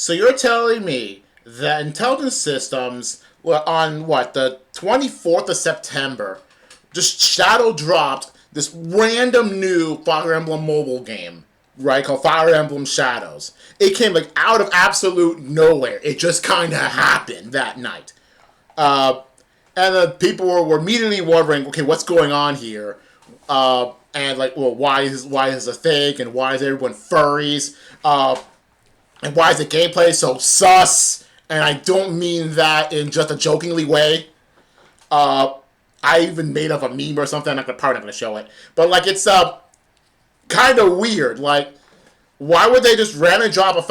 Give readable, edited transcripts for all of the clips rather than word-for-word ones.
So you're telling me that intelligence systems were on, what, the 24th of September, just shadow dropped this random new Fire Emblem mobile game, right, called Fire Emblem Shadows. It came, like, out of absolute nowhere. It just kind of happened that night. And then people were immediately wondering, okay, what's going on here? And, like, well, why is this a thing? And why is everyone furries? And why is the gameplay so sus? And I don't mean that in just a jokingly way. I even made up a meme or something. I'm probably not going to show it. But, like, it's kind of weird. Like, why would they just randomly drop a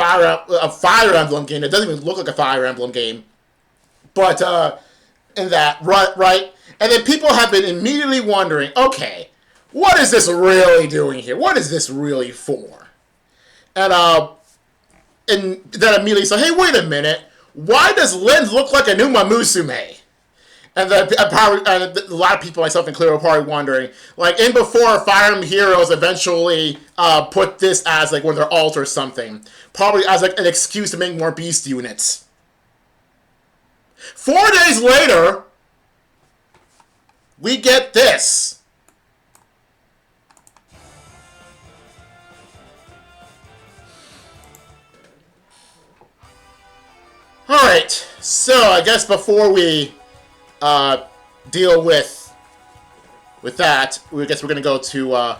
Fire Emblem game that doesn't even look like a Fire Emblem game? But, in that, right? And then people have been immediately wondering, okay, what is this really doing here? What is this really for? And then immediately say, hey, wait a minute. Why does Lynn look like a new Musume? And then a lot of people, myself included, are probably wondering, like, in before Fire Emblem Heroes eventually put this as, like, one of their alts or something. Probably as, like, an excuse to make more beast units. 4 days later, we get this. Alright, so I guess before we deal with that, I guess we're going to go to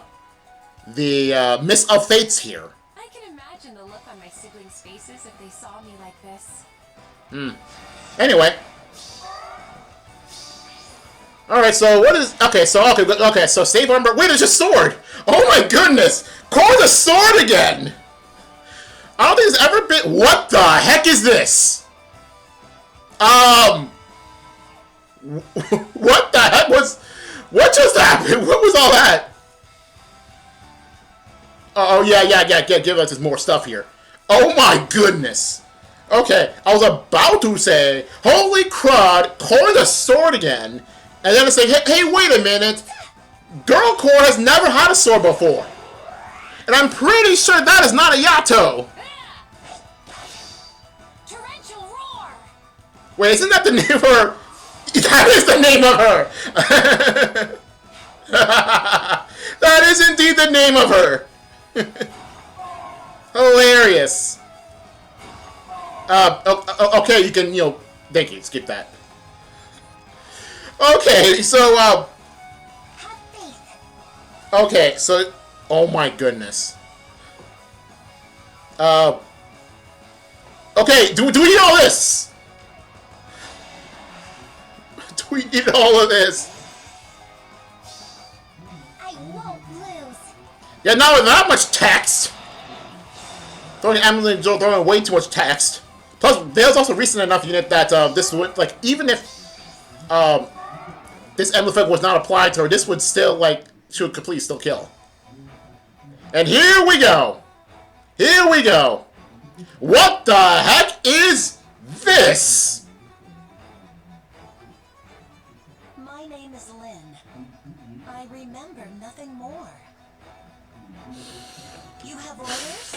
the Miss of Fates here. I can imagine the look on my siblings' faces if they saw me like this. Anyway. Alright, so what is... Okay, so save armor... Wait, there's a sword! Oh my goodness! Call the sword again! I don't think it's ever been... What the heck is this? What the heck was... What just happened? What was all that? Oh, yeah, give us more stuff here. Oh my goodness! Okay, I was about to say, holy crud, Core the sword again, and then I say, hey, wait a minute, Girl Core has never had a sword before, and I'm pretty sure that is not a Yato. Torrential roar. Wait, isn't that the name of her? That is the name of her. That is indeed the name of her. Hilarious. Okay, you can, thank you, skip that. Okay, so, okay, so, oh my goodness. Okay, do we need all this? Do we need all of this? I won't lose. Yeah, not with that much text. Throwing way too much text. Plus, there's also recent enough unit that this would, like, even if this emblem effect was not applied to her, this would still, like, she would completely still kill. And here we go! Here we go! What the heck is this? My name is Lynn. I remember nothing more. You have orders?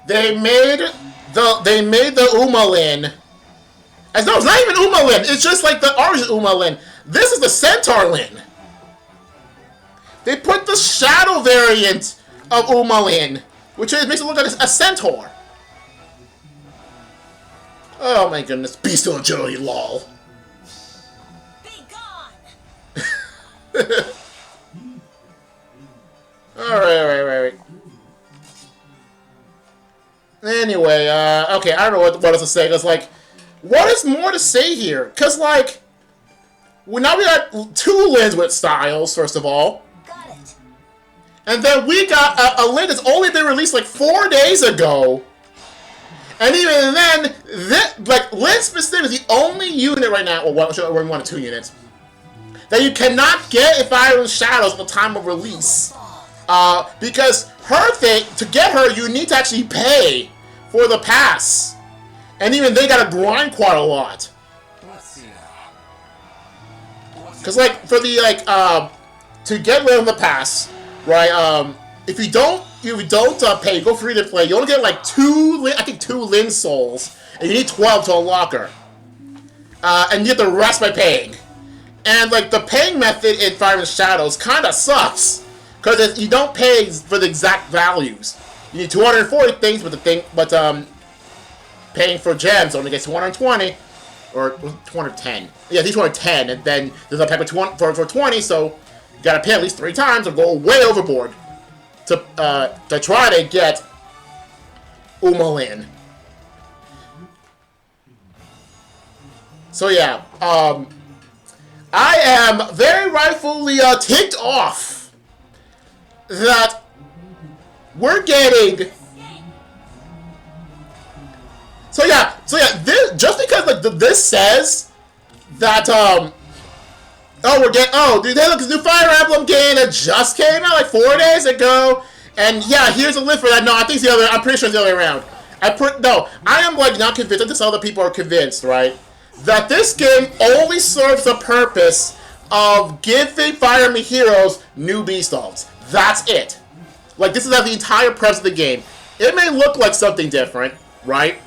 They made the Umalyn. As no, it's not even Umalyn. It's just like the orange Umalyn. This is the Centaur Lyn. They put the shadow variant of Umalyn, which makes it look like a centaur. Oh my goodness, bestial agility, lol. Be gone. Alright. Anyway, okay, I don't know what else to say, because, like, what is more to say here? Because, like, now we got 2 Lyns with styles, first of all. Got it. And then we got a Lyn that's only been released, like, 4 days ago. And even then, Lyn specific is the only unit right now, or one of 2 units, that you cannot get if Fire Emblem Shadows at the time of release. Because her thing, to get her, you need to actually pay for the pass. And even they gotta grind quite a lot. Because, like, for the, like, to get rid of the pass, right, if you don't pay, go free to play. You only get like two Lin souls, and you need 12 to unlock her. And you get the rest by paying. And like the paying method in Fire and Shadows kind of sucks, because you don't pay for the exact values. You need 240 things, but paying for gems only gets 220 or 210. Yeah, these 210, and then there's a pack for 20, so you gotta pay at least 3 times or go way overboard to try to get Umalyn. So yeah, I am very rightfully ticked off that we're getting. So yeah, this, just because like this says that dude, hey look, this new Fire Emblem game that just came out like 4 days ago, and yeah, here's a list for that. No, I think it's the other. I'm pretty sure it's the other way around. I am like not convinced. Until other people are convinced, right? That this game only serves the purpose of giving Fire Emblem heroes new beast alts. That's it. Like, this is the entire premise of the game. It may look like something different, right?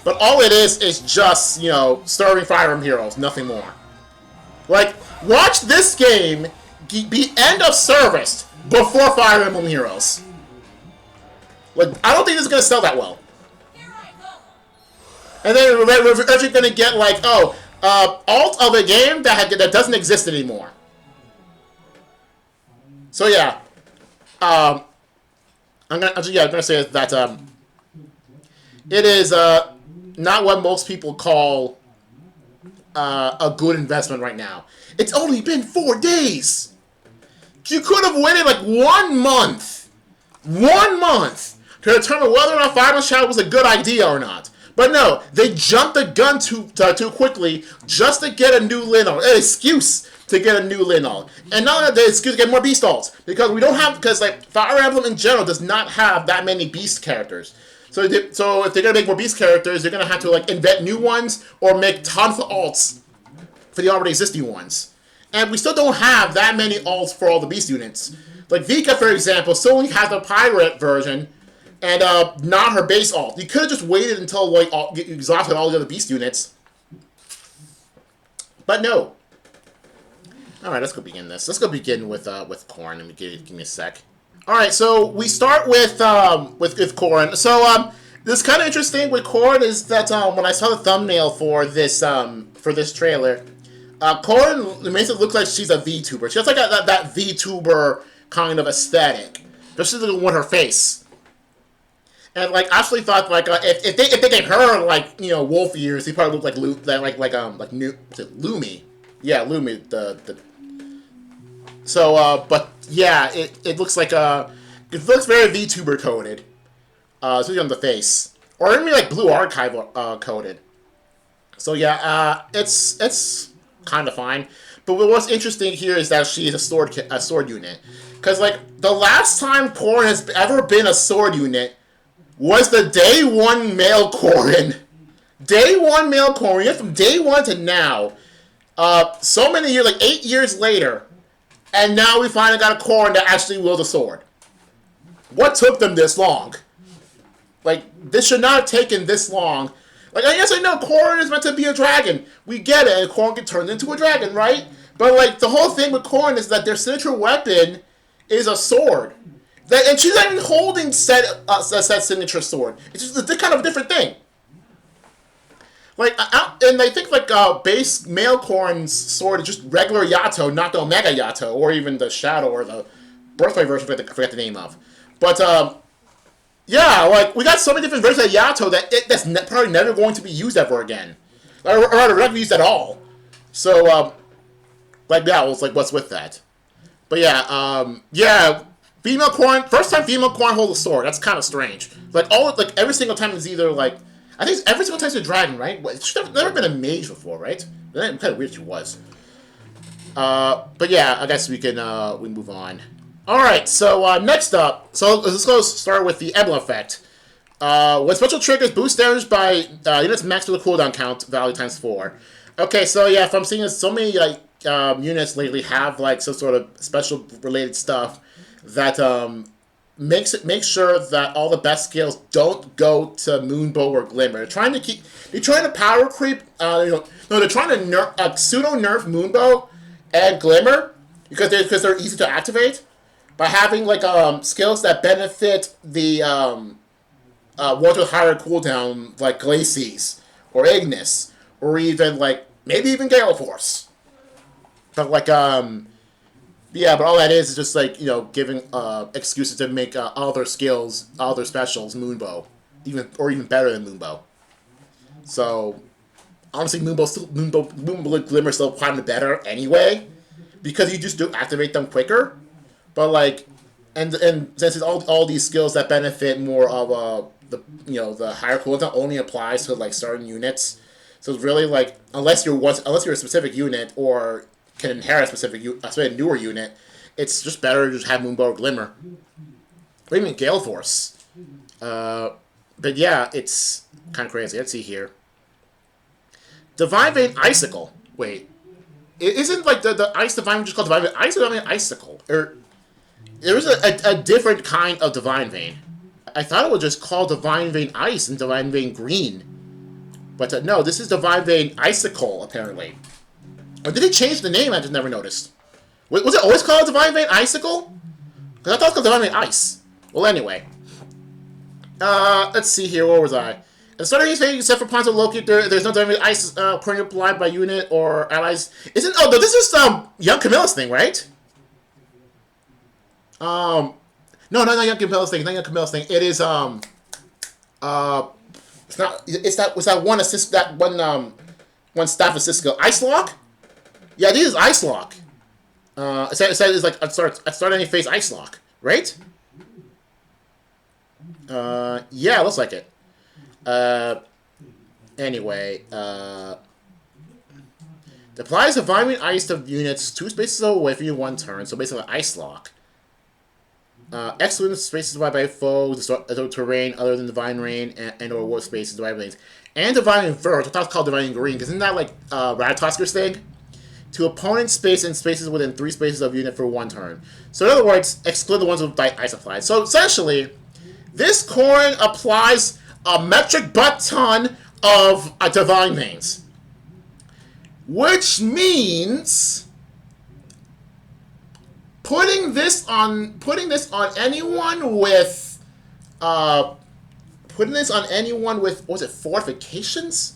But all it is just, you know, serving Fire Emblem heroes, nothing more. Like, watch this game be end of service before Fire Emblem heroes. Like, I don't think this is going to sell that well. And then we're actually going to get, like, alt of a game that doesn't exist anymore. So, yeah. I'm gonna say that, it is, not what most people call, a good investment right now. It's only been 4 days! You could have waited, like, 1 month! 1 month! To determine whether or not Fire Emblem Shadow was a good idea or not. But no, they jumped the gun too quickly just to get a new Linol. An excuse to get a new Linol. And not only that, the excuse to get more beast alts. Because like, Fire Emblem in general does not have that many beast characters. So if they're going to make more beast characters, they're going to have to, like, invent new ones or make tons of alts for the already existing ones. And we still don't have that many alts for all the beast units. Like, Vika, for example, still only has the pirate version, and not her base alt. You could have just waited until like you exhausted all the other beast units. But no. Alright, let's go begin this. Let's go begin with Corrin. Let me give me a sec. Alright, so we start with Corrin. So this kind of interesting with Corrin is that when I saw the thumbnail for this trailer, Corrin makes it look like she's a VTuber. She has like that VTuber kind of aesthetic. Especially with her face. And like, I actually thought like if they gave her like, you know, wolf ears, he probably look like Lumi, yeah, Lumi. But yeah, it looks like it looks very VTuber coded, especially on the face, or maybe like Blue Archive coded. So yeah, it's kind of fine. But what's interesting here is that she is a sword unit, because like the last time Corrin has ever been a sword unit was the day 1 male Corrin. Day 1 male Corrin. Yet from day 1 to now, so many years, like 8 years later, and now we finally got a Corrin that actually wields a sword. What took them this long? Like, this should not have taken this long. Like, I guess I know Corrin is meant to be a dragon. We get it, and Corrin gets turned into a dragon, right? But like, the whole thing with Corrin is that their signature weapon is a sword. And she's not even holding said signature sword. It's just a kind of different thing. Like, and I think like base male Corrin's sword is just regular Yato, not the Omega Yato, or even the Shadow or the Birthright version. I forget the name of. But yeah, like we got so many different versions of Yato that's probably never going to be used ever again, or rather, not used at all. So like that was like what's with that. But yeah, yeah. Female Corrin, first time female Corrin holds a sword. That's kind of strange. Like every single time is either like, I think every single time it's a dragon, right? She's never been a mage before, right? Kind of weird she was. But yeah, I guess we move on. All right, so next up, so let's go start with the Emblem effect. When special triggers boost damage by units max with a cooldown count value times 4. Okay, so yeah, if I'm seeing so many like units lately have like some sort of special related stuff. that makes sure that all the best skills don't go to Moonbow or Glimmer. They're trying to power creep. They're trying to pseudo nerf Moonbow and Glimmer because they're easy to activate by having like skills that benefit the ones with higher cooldown, like Glacies or Ignis, or even like maybe even Gale Force. But like yeah, but all that is just like, giving excuses to make all their skills, all their specials, Moonbow, even better than Moonbow. So honestly, Moonbow Glimmer still kind of better anyway, because you just do activate them quicker. But like, and since it's all these skills that benefit more of the higher cooldown only applies to like certain units. So it's really like unless you're a specific unit or can inherit a newer unit, it's just better to just have Moonbow or Glimmer. Or even Gale Force. But yeah, it's kind of crazy. Let's see here. Divine Vein Icicle. Wait. Isn't like the Ice Divine Vein just called Divine Vein Ice or Divine Vein Icicle? Or there was a different kind of Divine Vein. I thought it was just called Divine Vein Ice and Divine Vein Green. But no, this is Divine Vein Icicle, apparently. Or did it change the name? I just never noticed. Was it always called Divine Vein Icicle? Because I thought it was called Divine Vein Ice. Well, anyway. Let's see here. Where was I? At the start of each phase, except for Ponzo Loki, there's no Divine Vein Ice currently applied by unit or allies. This is Young Camilla's thing, right? No, not Young Camilla's thing. Not Young Camilla's thing. It is it's not. Was that one assist? That one staff assist skill. Ice Lock. Yeah, this is Ice Lock. It said it's like at start any phase Ice Lock, right? Yeah, looks like it. Anyway, applies Divine Vein Ice to units 2 spaces away from you 1 turn, so basically Ice Lock. Excellent spaces divided by foes, the terrain other than Divine Rain and or war spaces divided by lanes. And Divine Vert, I thought it's called Divine Green, because isn't that like Ratatosker's thing? To opponent space and spaces within 3 spaces of unit for 1 turn. So in other words, exclude the ones with ice applied. So essentially, this Corrin applies a metric butt ton of Divine Veins. Which means putting this on anyone with what was it, fortifications?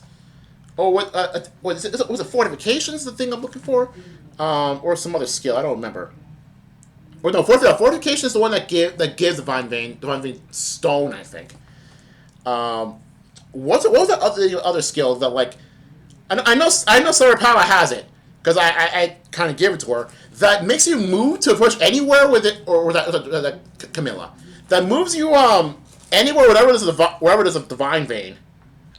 Or was it fortifications the thing I'm looking for? Or some other skill, I don't remember. Or no, fortification is the one that gives Divine Vein Stone, I think. What was that other skill that like I know Sarah Paula has it, because I kind of give it to her, that makes you move to push anywhere with it, or was that Camilla? That moves you anywhere wherever there's a Divine Vein.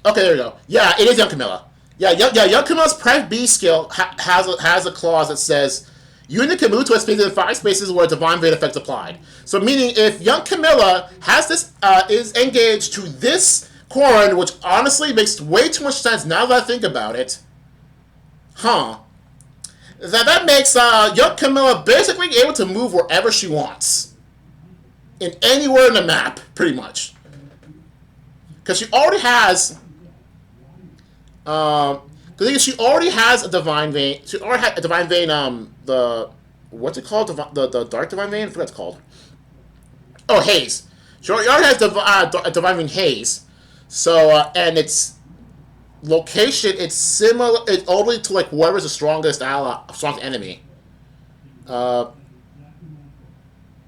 Okay, there you go. Yeah, it is Young Camilla. Yeah, Young Camilla's Prep B skill has a clause that says unit can move to a space in 5 spaces where Divine Vein effects applied. So meaning if Young Camilla has this is engaged to this Corrin, which honestly makes way too much sense now that I think about it. That makes Young Camilla basically able to move wherever she wants. In anywhere in the map, pretty much. Because she already has she already has a Divine Vein. She already had a Divine Vein, what's it called? The Dark Divine Vein? I forgot what it's called. Oh, Haze. She already has a Divine Vein Haze. So, and its location, it's similar, it's only to like whoever's the strongest enemy.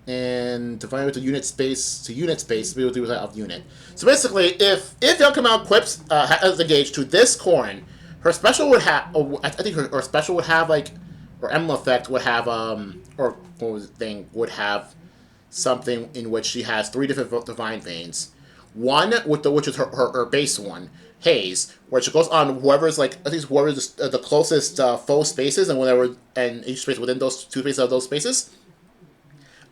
And Divine Vein to unit space, we will do that of unit. So basically, if Young Camilla equips, has engaged to this Corrin, her special would have, I think her special would have like, or Emblem effect would have, or what was the thing, would have something in which she has 3 different Divine Veins. One, which is her base one, Haze, which goes on whoever's like, I think whoever's the closest foe spaces, and each space within those 2 spaces of those spaces.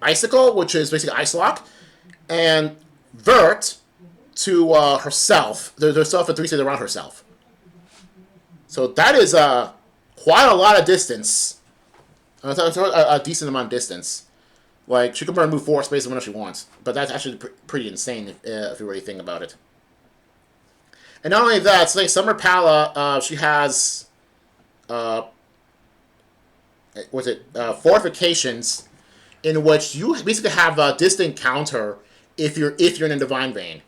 Icicle, which is basically Ice Lock, and Vert to herself. There's herself and 3 spaces around herself. So that is quite a lot of distance. A decent amount of distance. Like, she can burn move 4 spaces whenever she wants. But that's actually pretty insane if you really think about it. And not only that, so like Summer Pala, she has, fortifications in which you basically have a distant counter if you're in a Divine Vein.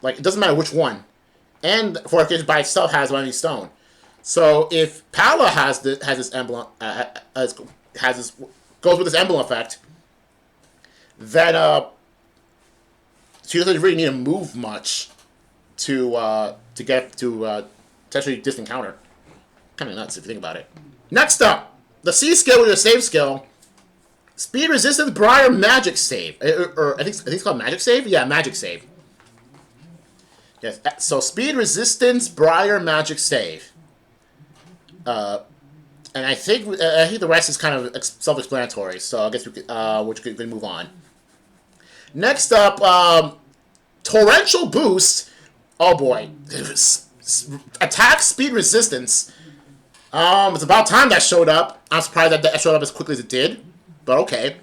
Like, it doesn't matter which one. And fortification by itself has Mighty Stone. So if Pala has this emblem, goes with this emblem effect, then she doesn't really need to move much to get to potentially distant counter. Kind of nuts if you think about it. Next up, the C skill with your save skill, speed resistance Briar Magic Save, or I think it's called Magic Save. Yeah, Magic Save. Yes. So speed resistance Briar Magic Save. And I think the rest is kind of self-explanatory. So I guess we can move on. Next up, Torrential Boost. Oh boy, attack speed resistance. It's about time that showed up. I'm surprised that showed up as quickly as it did, but okay.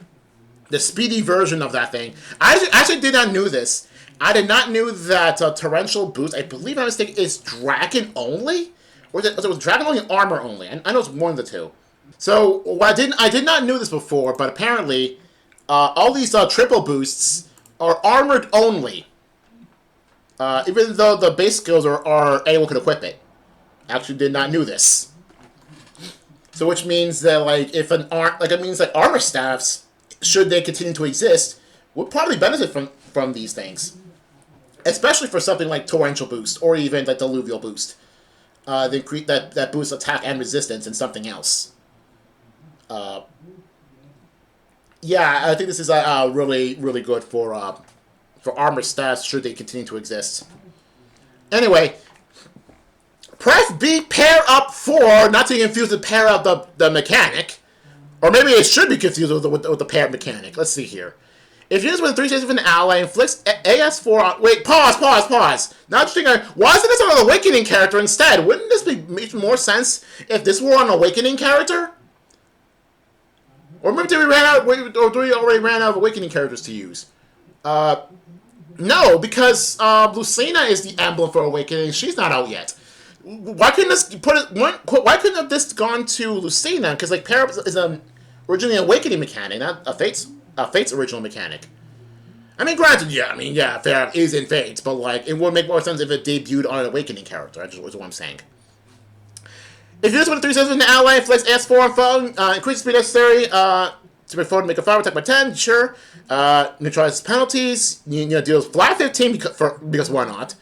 The speedy version of that thing. I actually did not know this. I did not know that Torrential Boost, I believe I'm mistaken, is Dragon only? Or was it Dragon only and Armor only? I know it's one of the two. So, I did not know this before, but apparently, all these triple boosts are armored only. Even though the base skills are anyone could equip it. Actually did not know this. So which means that it means armor staffs, should they continue to exist, would probably benefit from these things. Especially for something like Torrential Boost, or even like Diluvial Boost. That boosts attack and resistance and something else. Yeah, I think this is really, really good for armor stats should they continue to exist. Anyway, press B, pair up 4, not to confuse the pair up the mechanic. Or maybe it should be confused with the pair mechanic. Let's see here. If used with 3 stages of an ally, inflicts AS4 on... Wait, pause. Now I'm thinking, why isn't this on an Awakening character instead? Wouldn't this make more sense if this were on an Awakening character? Or maybe do we already ran out of Awakening characters to use? No, because Lucina is the emblem for Awakening. She's not out yet. Why couldn't Why couldn't this gone to Lucina? Because pair up is originally an Awakening mechanic, not a Fate's original mechanic. I mean, granted, yeah, pair up is in Fates, but it would make more sense if it debuted on an Awakening character. That's just what I'm saying. If you use with 3 stages of an ally, inflicts S4 on foe, increase speed necessary to perform make a fire attack by 10, sure. Neutralizes penalties, deals flat 15 because why not?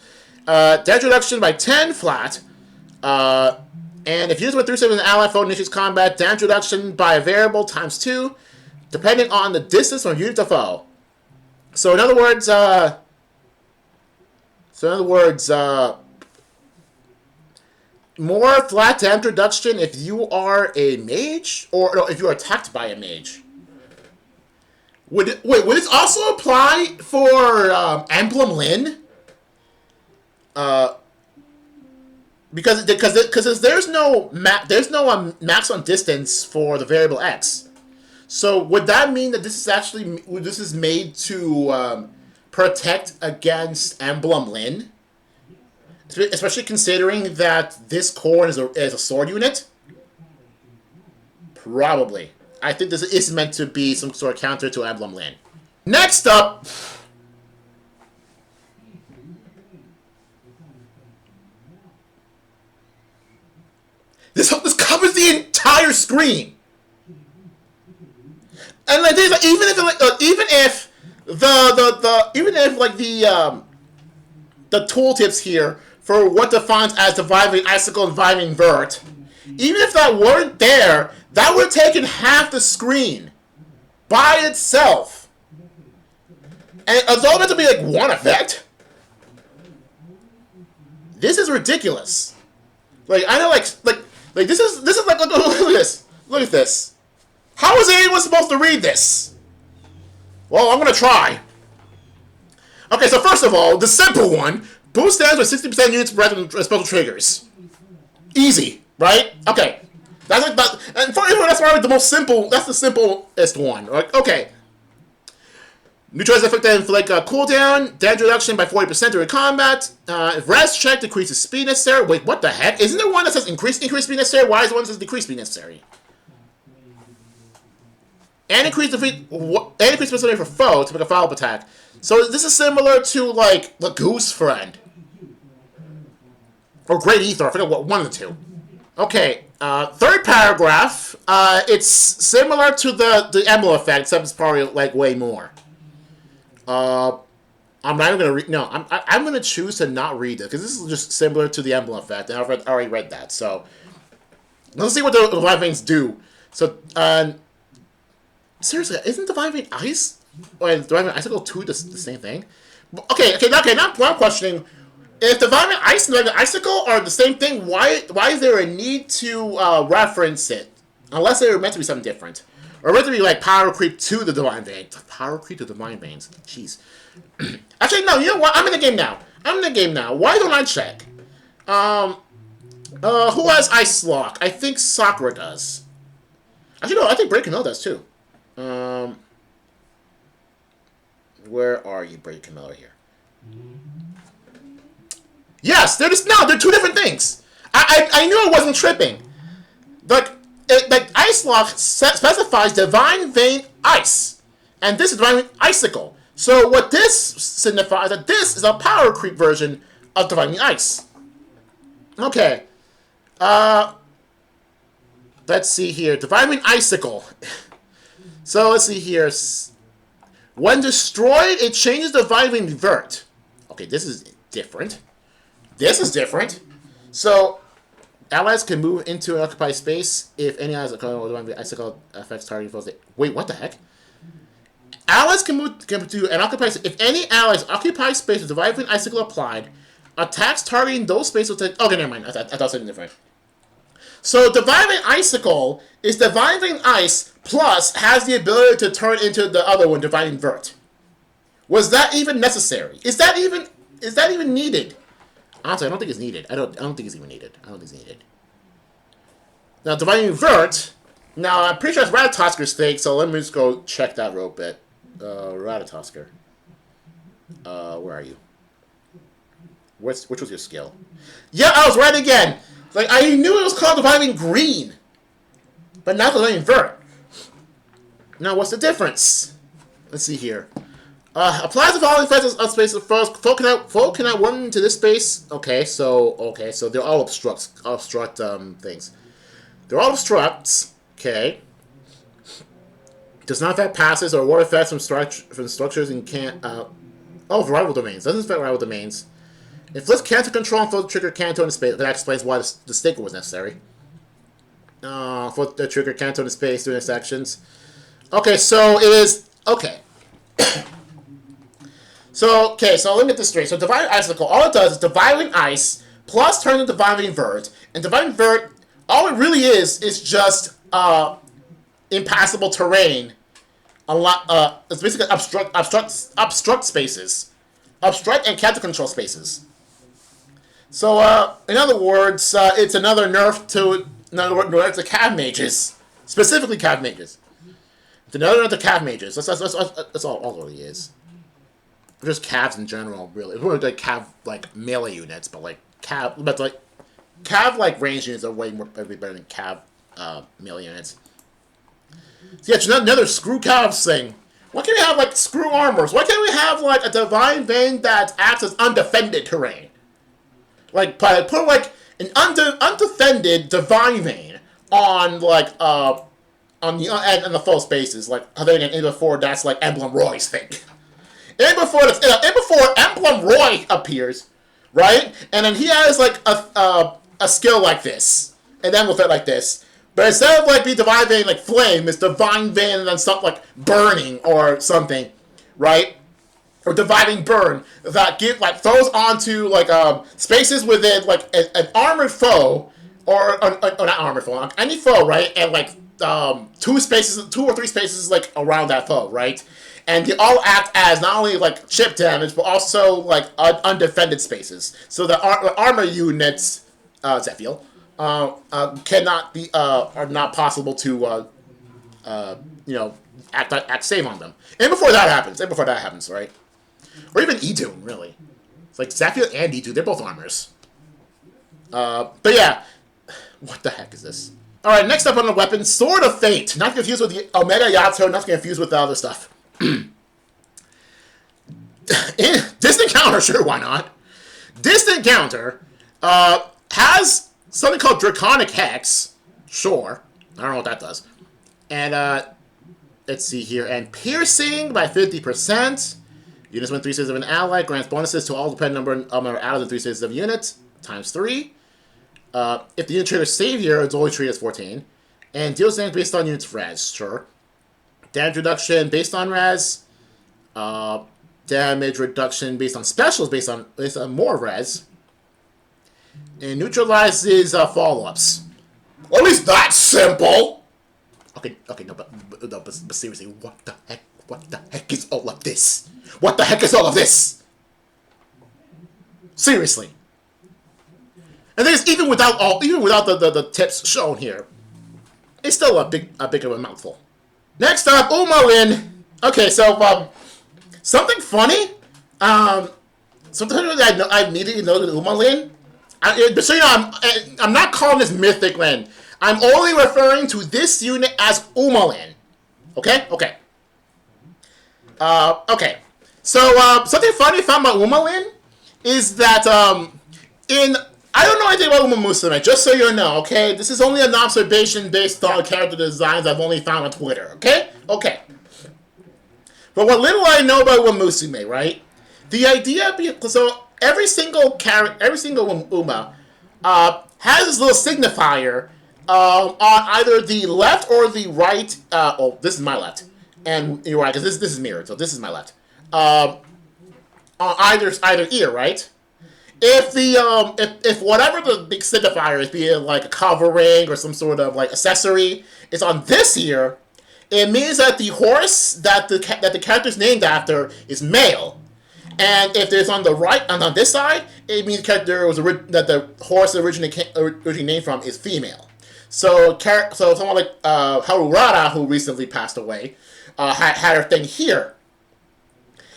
Damage reduction by 10 flat. And if used with 3 stages of an ally, foe initiates combat, damage reduction by a variable times 2, depending on the distance from unit to foe. So in other words, more flat damage reduction if you are a mage, or no, if you are attacked by a mage. Would this also apply for Emblem Lyn? Because there's no maximum distance for the variable X. So would that mean that this is made to protect against Emblem Lyn? Especially considering that this Corrin is a sword unit? Probably. I think this is meant to be some sort of counter to Emblem Lyn. Next up... This covers the entire screen! And even if the tooltips here for what defines as Divine Icicle and Divine Vert, even if that weren't there, that would have taken half the screen by itself. And it's all meant to be one effect. This is ridiculous. I know this is look at this. Look at this. How is anyone supposed to read this? Well, I'm gonna try. Okay, so first of all, the simple one. Boost stands with 60% units spread and special triggers. Easy, right? Okay. That's and for everyone, that's probably the most simple. That's the simplest one. Okay. Neutralize effect that inflict cooldown, damage reduction by 40% during combat. Rest check decreases speed necessary. Wait, what the heck? Isn't there one that says increase speed necessary? Why is the one that says decrease speed necessary? And increase defeat. And increase specificity for foe to make a follow-up attack. So this is similar to like the Goose Friend or Great Ether. I forget what one of the two. Okay. Third paragraph. It's similar to the Emblem effect, except it's probably like way more. I'm not even gonna read. No, I'm gonna choose to not read it because this is just similar to the Emblem effect, and I've already read that. So let's see what the Divine Veins do. So, seriously, isn't Divine Vein Ice or Divine Vein Icicle 2 the same thing? Okay. Now I'm questioning if Divine Vein Ice and Divine Vein Icicle are the same thing. Why is there a need to reference it unless they were meant to be something different? Or meant to be like power creep to the Divine Vein. Power creep to the Divine Veins. Jeez. Actually, no, you know what? I'm in the game now. Why don't I check? Who has Ice Lock? I think Sakura does. Actually, no, I think Break Camille does too. Where are you, Break Camille here? Yes, they're two different things. I knew I wasn't tripping. Like Ice Lock specifies Divine Vein Ice, and this is Divine Vein Icicle. So what this signifies that this is a power creep version of Divine Vein Ice. Okay. Let's see here. Divine Vein Icicle. So let's see here. When destroyed, it changes Divine Vein Vert. Okay, this is different. So allies can move into an occupied space if any allies or Divine Vein Icicle affects targeting foes. Wait, what the heck? Allies can move to an occupied space. If any allies occupy space with Divine Vein Icicle applied, attacks targeting those spaces will take... Okay, never mind. I thought something different. So Divine Vein Icicle is Divine Vein Ice plus has the ability to turn into the other one, Divine Vein Vert. Was that even necessary? Is that even needed? Honestly, I don't think it's needed. I don't think it's even needed. Now, Divine Vein Vert... Now, I'm pretty sure it's Ratatosker's thing, so let me just go check that real bit. Ratatosker. Where are you? Which was your skill? Yeah, I was right again! Like, I knew it was called Divine Vein Green. But not Divine Vein Vert. Now, what's the difference? Let's see here. Applies the following effects of space first. Foe cannot run into this space. Okay, so they're all obstruct things. They're all obstructs. Okay. Does not affect passes or ward effects from structures and can't. Rival domains. Doesn't affect rival domains. Inflicts cancer control and for the trigger Kanto in space. That explains why the sticker was necessary. For the trigger Kanto in space during its actions. Okay, so it is. Okay. So let me get this straight. So Divine Icicle, all it does is Divine Vein Ice plus turn into Divine Vein Vert. And Divine Vein Vert, all it really is just impassable terrain. It's basically obstruct spaces. Obstruct and counter control spaces. So, in other words, it's another nerf to Cav Mages. Specifically Cav Mages. It's another nerf to Cav Mages. That's all it really is. Just Cavs in general, really. It's more like Cav, like, melee units, but like, Cav, range units are way better than Cav, melee units. So yeah, it's another screw Cavs thing. Why can't we have, like, screw armors? Why can't we have, like, a Divine Vein that acts as undefended terrain? Like, put, like, an undefended Divine Vein on, like, on the full spaces. Like, other than before, that's, like, Emblem Roy's thing. And before Emblem Roy appears, right? And then he has, like, a skill like this. And then we'll fit like this. But instead of, like, the Divine Vein, like, flame, it's Divine Vein and then something like burning or something, right? Or dividing burn that throws onto, like, spaces within, like, an armored foe, or not armored foe, any foe, right? And, like, 2 or 3 spaces, like, around that foe, right? And they all act as not only, like, chip damage, but also, like, undefended spaces. So the armor units, Zephiel, cannot be, are not possible to, act save on them. And before that happens, right? Or even Edu, really. It's like Zephyr and Edu, they're both armors. But yeah, what the heck is this? Alright, next up on the weapon, Sword of Fate. Not confused with the Omega Yato, not confused with the other stuff. Distant Counter, sure, why not? Distant Counter has something called Draconic Hex. Sure. I don't know what that does. And, let's see here. And Piercing by 50%. Units win 3 stages of an ally. Grants bonuses to all dependent number of allies in 3 stages of units. Times 3. If the unit triggers Savior, it's only treated as 14. And deals damage based on units res. Sure. Damage reduction based on res. Damage reduction based on specials based on more res. And neutralizes follow-ups. Or at least that's simple! Okay, no, but seriously, what the heck is all of this? What the heck is all of this? Seriously. And then even without the tips shown here, it's still a big of a mouthful. Next up, Umalyn. Okay, so something funny. Something that I immediately noted Umalyn. But so you know, I'm not calling this Mythic Lyn. I'm only referring to this unit as Umalyn. Okay? Okay. Okay. So, something funny I found about Umalyn is that, I don't know anything about Uma Musume, just so you know, okay? This is only an observation based on character designs I've only found on Twitter, okay? Okay. But what little I know about Uma Musume, right? The idea, so every single Uma, has this little signifier, on either the left or the right, oh, this is my left. And you're right, because this is mirrored, so this is my left. On either ear, right? If the if whatever the big signifier is, be it like a covering or some sort of like accessory, is on this ear, it means that the horse that the character's named after is male. And if there's on the right and on this side, it means the character was that the horse originally named from is female. So someone like Harurata, who recently passed away, had her thing here.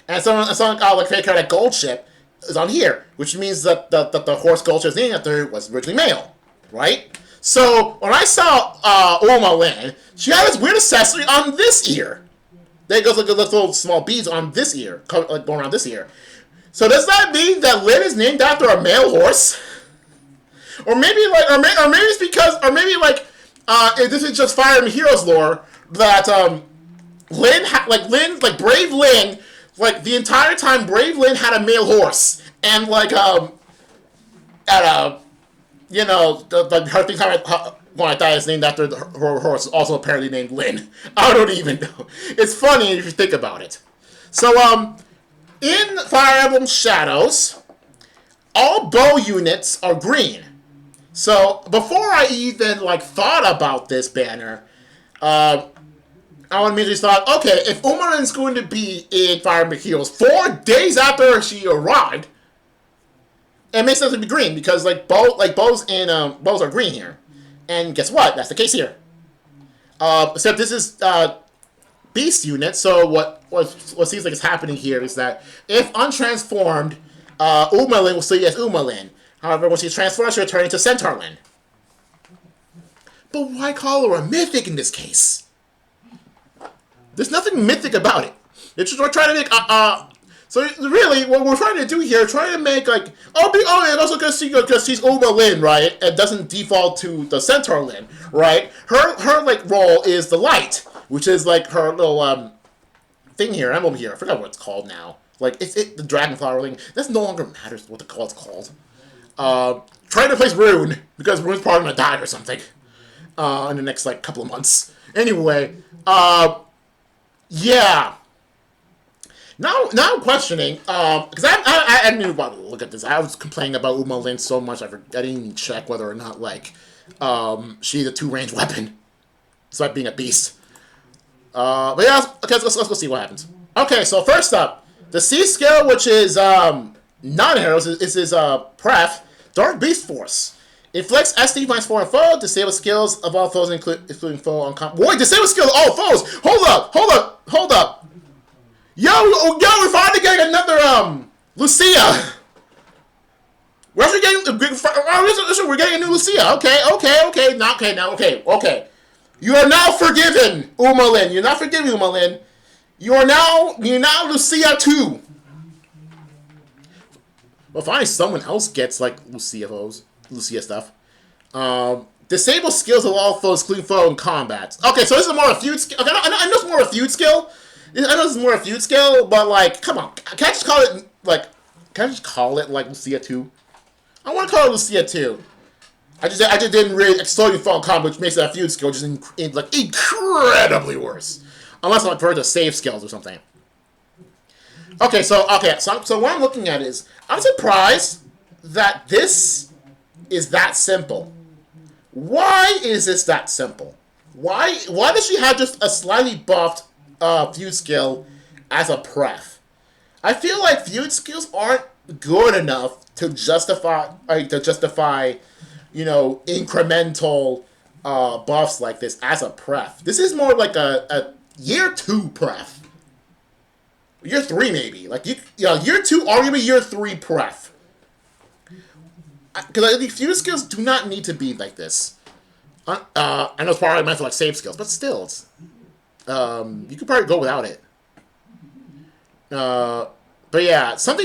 And someone like character like Goldship is on here, which means that the horse Goldship's named after was originally male, right? So when I saw Umalyn, she had this weird accessory on this ear. There goes like little small beads on this ear, like going around this ear. So does that mean that Lyn is named after a male horse? Or maybe like, or maybe it's because, or maybe like, if this is just Fire Emblem Heroes lore, that Brave Lyn, like the entire time Brave Lyn had a male horse, and like you know, her thing when I thought it's named after her horse, also apparently named Lyn. I don't even know. It's funny if you think about it. So in Fire Emblem Shadows, all bow units are green. So before I even like thought about this banner, I immediately thought, okay, if Umalyn's going to be in Fire Emblem Heroes 4 days after she arrived, it makes sense to be green because bows are green here, and guess what? That's the case here. Except this is Beast unit. So what seems like is happening here is that if untransformed, Umalyn will stay as Umalyn. However, when she's transformed, she'll turn into Centaur Lyn. But why call her a Mythic in this case? There's nothing mythic about it. We're trying to make so really, what we're trying to do here, trying to make like and also because she's Umalyn, right? It doesn't default to the Centaur Lyn, right? Her like role is the light, which is like her little thing here, emblem here. I forgot what it's called now. Like it's the Dragonflower thing. This no longer matters what it's called. Trying to replace Rune because Rune's probably gonna die or something in the next like couple of months. Anyway, yeah. Now I'm questioning, because I didn't even want to look at this. I was complaining about Umalyn so much, I didn't even check whether or not, like, she's a 2-range weapon, despite being a beast. But yeah, okay, let's go see what happens. Okay, so first up, the C skill, which is, non-heroes, is his, pref, Dark Beast Force. Inflicts SD minus 4 on foe. Disable skills of all foes, including foe on comp. Wait, disable skills of all foes. Hold up. Yo, we're finally getting another Lucia. We're actually getting we're getting a new Lucia. Okay. You are now forgiven, Umalyn. You're not forgiven, Umalyn. You're now Lucia too. Well, finally someone else gets like Lucia stuff. Disable skills of all foes, including foe in combat. Okay, so this is more a feud skill. Okay, I know it's more a feud skill. But like, come on, can I just call it like Lucia 2? I want to call it Lucia 2. I just didn't really exploding foe in combat, which makes it a feud skill, which is like incredibly worse, unless I prefer to save skills or something. Okay, so what I'm looking at is I'm surprised that this is that simple. Why is this that simple? Why does she have just a slightly buffed feud skill as a pref? I feel like feud skills aren't good enough to justify incremental buffs like this as a pref. This is more like a year 2 pref. Year 3 maybe. Like year 2, arguably year 3 pref. Because the feud skills do not need to be like this. I know it's probably meant for like save skills, but still, it's, you could probably go without it. But yeah, something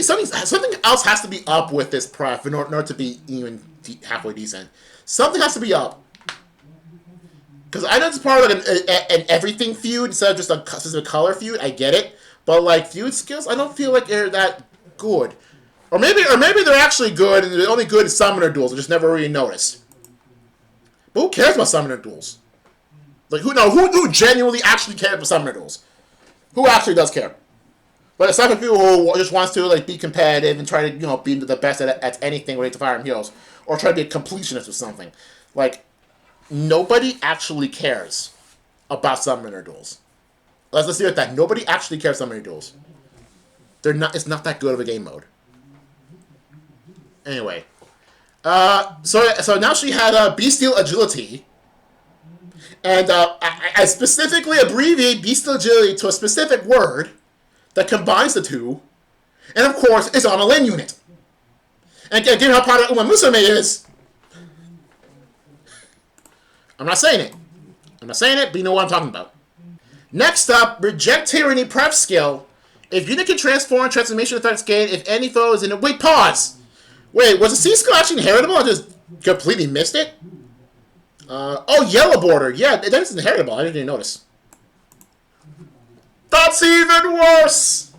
else has to be up with this pref in order to be even halfway decent. Something has to be up. Because I know it's part of like an everything feud instead of just a specific color feud. I get it, but like feud skills, I don't feel like they're that good. Or maybe they're actually good, and they're only good at summoner duels. I just never really noticed. But who cares about summoner duels? Like who genuinely actually cares about summoner duels? Who actually does care? But aside from people who just wants to like be competitive and try to be the best at anything related to Fire Emblem Heroes, or try to be a completionist or something, like nobody actually cares about summoner duels. Let's see it that nobody actually cares about summoner duels. It's not that good of a game mode. Anyway, so now she had Bestial Agility, and I specifically abbreviate Bestial Agility to a specific word that combines the two, and of course, it's on a Lin unit. And given how popular Uma Musume is, I'm not saying it, but you know what I'm talking about. Next up, Reject Tyranny Prep skill. If unit can transform, transformation effects gain if any foe is in it. Wait, pause! Wait, was the C skill actually inheritable? I just completely missed it? Oh, yellow border. Yeah, that's inheritable. I didn't even notice. That's even worse!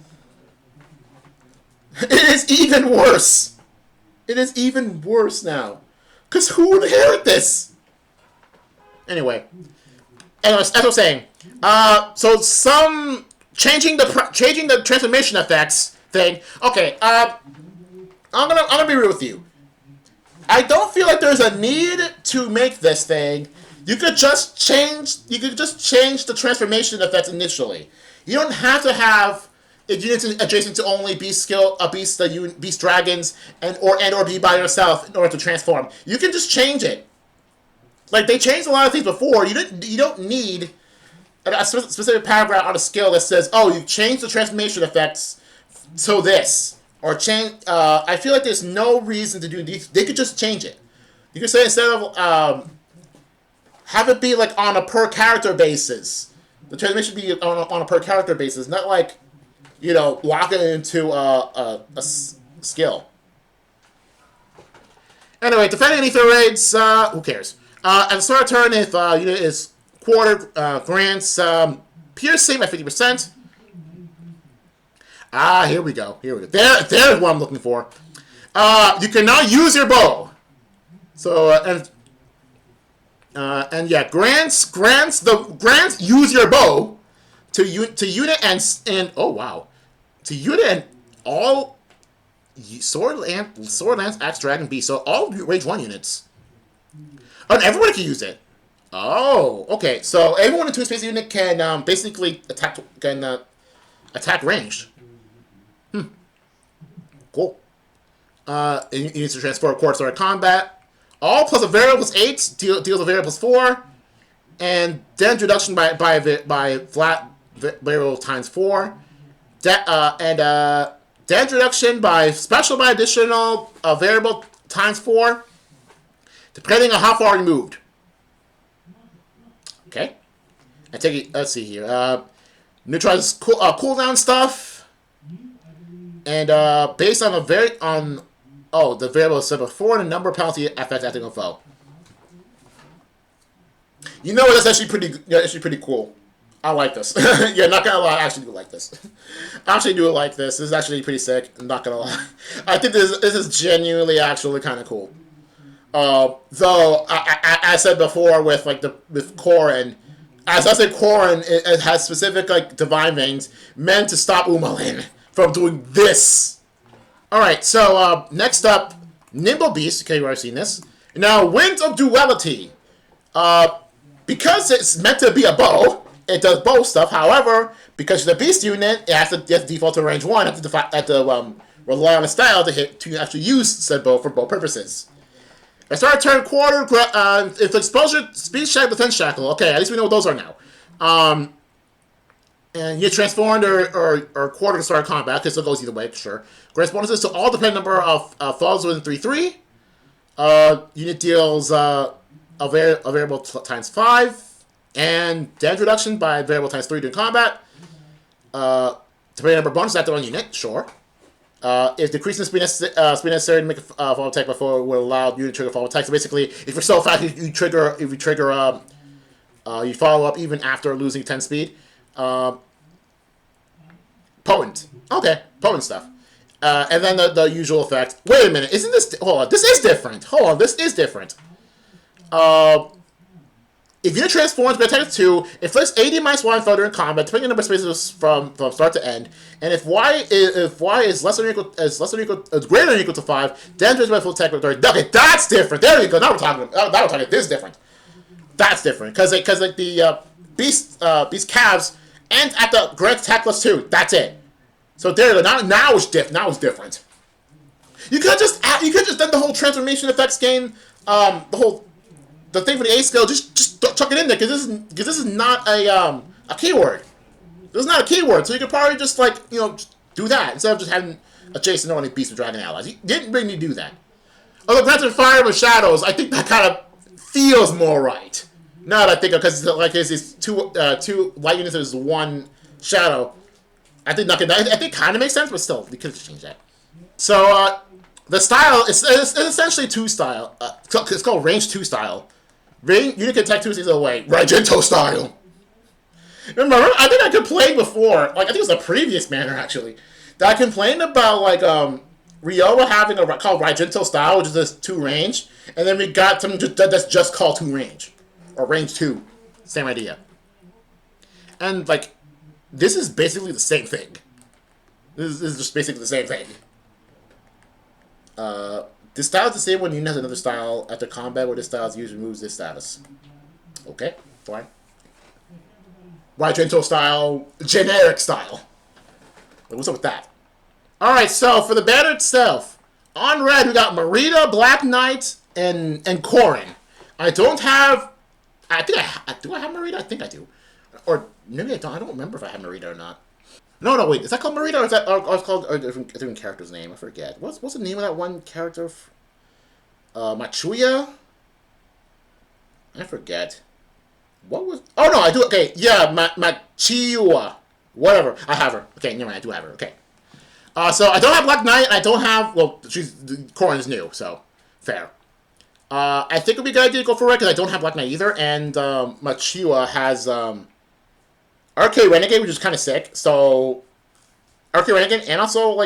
It is even worse. It is even worse now. Because who would inherit this? Anyway. Anyways, as I was saying. So some... Changing the transformation effects thing. Okay, I'm gonna be real with you. I don't feel like there's a need to make this thing. You could just change the transformation effects initially. You don't have to have units adjacent to only beast dragons or be by yourself in order to transform. You can just change it. Like they changed a lot of things before. You don't need a specific paragraph on a skill that says, "Oh, you changed the transformation effects to this," or change. I feel like there's no reason to do these. They could just change it. You could say instead of have it be like on a per character basis. The transformation be on a per character basis, not like lock it into a skill. Anyway, defending any third raids, who cares? At the start of turn, if unit is quartered, grants piercing by 50%. Here we go. There's what I'm looking for. You can now use your bow. So and yeah, grants use your bow to unit and oh wow, to unit and all sword lance axe dragon beast. So all rage 1 units. And everyone can use it. Oh, okay. So everyone in 2 space unit can basically attack ranged. Cool. It needs to transfer a quarter sword combat. All plus a variable plus 8 deals a variable plus 4. And damage reduction by flat variable times 4. Damage reduction by special by additional variable times 4. Depending on how far you moved. Okay. I take it. Let's see here. Neutralize cooldown stuff. And based on the variable is set before the number penalty effect acting on foe. You know that's actually pretty cool. I like this. Yeah, not gonna lie, I actually do like this. I actually do like this. This is actually pretty sick. I'm not gonna lie. I think this is genuinely actually kind of cool. Though I said before with Corrin, as I said, Corrin it has specific divine veins meant to stop Umalyn from doing this. All right, so next up, Nimble Beast. Okay, we've already seen this. Now, Winds of Duality. Because it's meant to be a bow, it does bow stuff. However, because it's a beast unit, it has to default to range 1. It has to rely on a style to actually use said bow for bow purposes. At start of turn quarter, if exposure, speed shackle, defense shackle. Okay, at least we know what those are now. And you transformed or quarter to start combat, because it goes either way, sure. Grants bonuses to all dependent number of foes within 3/3. Unit deals a variable times 5. And damage reduction by variable times 3 during combat. Depending number of bonuses active on unit, sure. If decreasing speed necessary to make a follow attack before will allow you to trigger follow attack. So basically, if you're so fast, you follow up even after losing 10 speed. Potent. Okay, potent stuff. And then the usual effect. Wait a minute, isn't this... Hold on, this is different. This is different. If unit transforms by attack 2, inflicts 80 minus 1 fodder in combat, depending on the number of spaces from start to end. And if y is less than or equal is greater than or equal to 5, damage by full attack with authority. Okay, that's different. There you go. Now we're talking. This is different. That's different because the beast calves ends at the grant attack plus 2. That's it. So there you go. Now it's different. You could just done the whole transformation effects game. The thing for the A skill, just chuck it in there because this is not a keyword. This is not a keyword, so you could probably just just do that instead of just having a Jason or any Beast and Dragon allies. You didn't really need to do that. Although granted, Fire with Shadows, I think that kind of feels more right. Now that I think of, because it's two light units is 1 shadow. I think kind of makes sense, but still, we could have changed that. So the style is essentially 2 style. It's called range 2 style. Unit can attack 2 stages away. Regento style. Remember, I think I complained before. I think it was the previous banner actually. That I complained about Ryoba having a called Regento style, which is this 2 range, and then we got something that's just called 2 range or range 2. Same idea. And this is basically the same thing. This is just basically the same thing. This style is the same when unit has another style after combat where this style is used removes this status. Okay, fine. Regento style, generic style. What's up with that? Alright, so for the banner itself, on red we got Merida, Black Knight, and Corrin. I don't have... do I have Merida? I think I do. Or maybe I don't. I don't remember if I have Merida or not. No, wait. Is that called Merida or is that or it's called a different character's name? I forget. What's the name of that one character? Machuya? I forget. What was... Oh, no, I do... Okay, yeah, Machiua. Whatever. I have her. Okay, never mind. I do have her. Okay. So I don't have Black Knight. I don't have... Well, Corrin is new, so fair. I think it would be a good idea to go for red because I don't have Black Knight either. And Machiua has... Arcade Renegade, which is kind of sick. So, Arcade Renegade, and also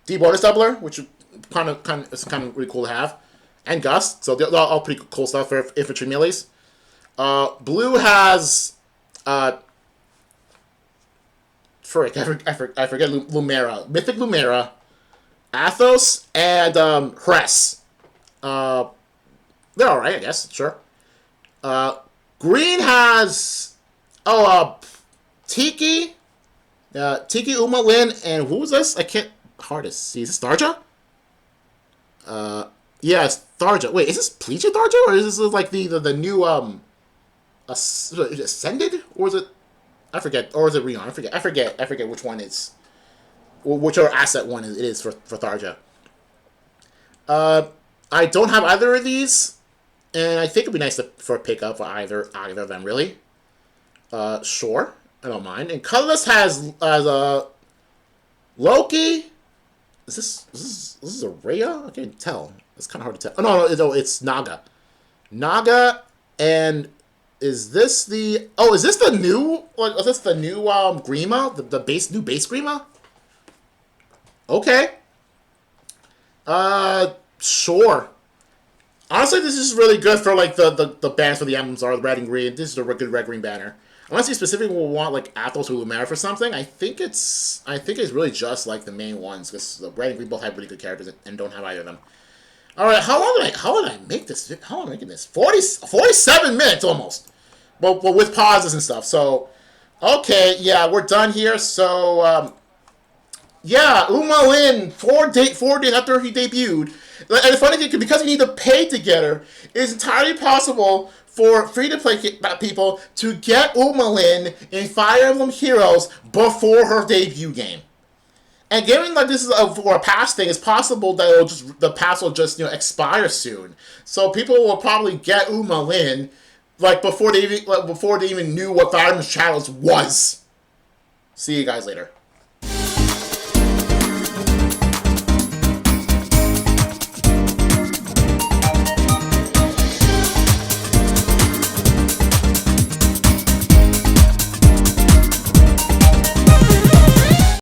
D bonus doubler, which is kind of really cool to have, and Gust. So they're all pretty cool stuff for infantry melees. Blue has frick, I forget Lumera, Mythic Lumera, Athos, and Hress. They're all right, I guess. Sure. Green has Tiki, Umalyn, and who was this? I can't hard to see. Is this Starja? Yeah, it's Tharja. Wait, is this Pleated Tharja, or is this like the new is it Ascended, or is it? I forget, or is it Rion? I forget which one is, which other asset one it is for Tharja. Uh, I don't have either of these, and I think it'd be nice for a pickup for either of them. Really, sure, I don't mind. And colorless has a Loki. Is this a Rhea? I can't tell. It's kind of hard to tell. Oh no, it's Naga. Naga, and is this the? Oh, is this the new? Is this the new Grima? The new base Grima? Okay. Sure. Honestly, this is really good for like the banners for the emblems are the red and green. This is a good red green banner. Unless you specifically will want like Athos or Lumera for something, I think it's really just like the main ones because the red and green both have really good characters and don't have either of them. All right, how long did I make this? How long am I making this? 47 minutes almost. Well, with pauses and stuff. So, okay, yeah, we're done here. So, yeah, Umalyn, 4 days after he debuted. And the funny thing, because you need to pay to get her, it's entirely possible for free-to-play people to get Umalyn in Fire Emblem Heroes before her debut game. And given like this is for a pass thing, it's possible that the pass will just expire soon. So people will probably get Umalyn like before they even knew what Fire Emblem Challenge was. See you guys later.